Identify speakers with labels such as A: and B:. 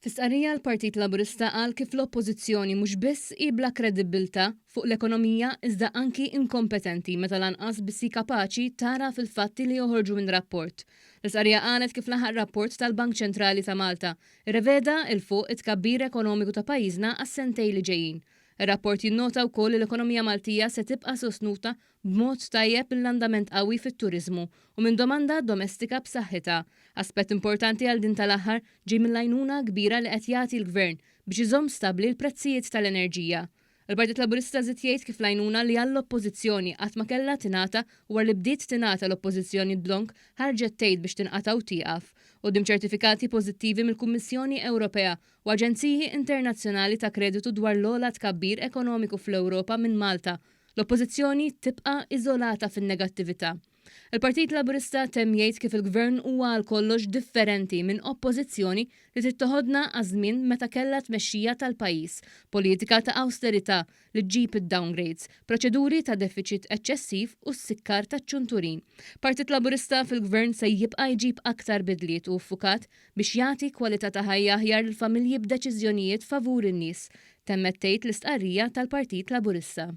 A: Fis-qarrija l-Partit Laburista qal kif l-Oppożizzjoni mhux biss qiebla kredibilta fuq l-ekonomija iżda anki inkompetenti meta lanqas bissi kapaċi tara fil-fatti li joħorġu minn rapport. L-isqarrija qalet kif l-aħħar rapport tal-Bank Ċentrali ta' Malta irreveda il fuq it-tkabbir ekonomiku ta' pajjiżna għas-sentejn li ġejjin. Ir-rapport jinnota wkoll li l-ekonomija Maltija se tibqa' sostnuta b'mod tajjeb mill-andament qawwi fit-turiżmu u minn domanda domestika b'saħħitha. Aspett importanti għal din tal-aħħar ġie mill-għajnuna kbira li qed jagħti l-Gvern biex iżomm stabbli l-prezzijiet tal-enerġija. Il-Partit Laburista żied jgħid kif l-għajnuna li għall-Oppożizzjoni qatt ma kellha tingħata u li bdiet tingħata l-Oppożizzjoni d-donk ħarġet tgħid biex tinqata' u tieqaf quddiem ċertifikati pożittivi mill-Kummissjoni Ewropea u aġenziji internazzjonali ta' kreditu dwar l-ogħla tkabbir ekonomiku fl-Ewropa minn Malta. L-Oppożizzjoni tibqa' iżolata fin-negattività. Il-Partit Laburista temm jgħid kif il-Gvern huwa għal kollox differenti minn oppożizzjoni li trid toħodna għaż-żmien meta kellha tmexxija tal-pajjiż, politika ta' awsterità li ġġib id-downgrades, proċeduri ta' deficit eċċessiv u s-sikkar taċ-ċunturin. Partit Laburista fil-Gvern se jibqa' jġib aktar bidliet u ffukat biex jagħti kwalità ta' ħajja aħjar lill-familji b'deċiżjonijiet favur in-nies, temmet tgħid l-istqarrija tal-Partit Laburista.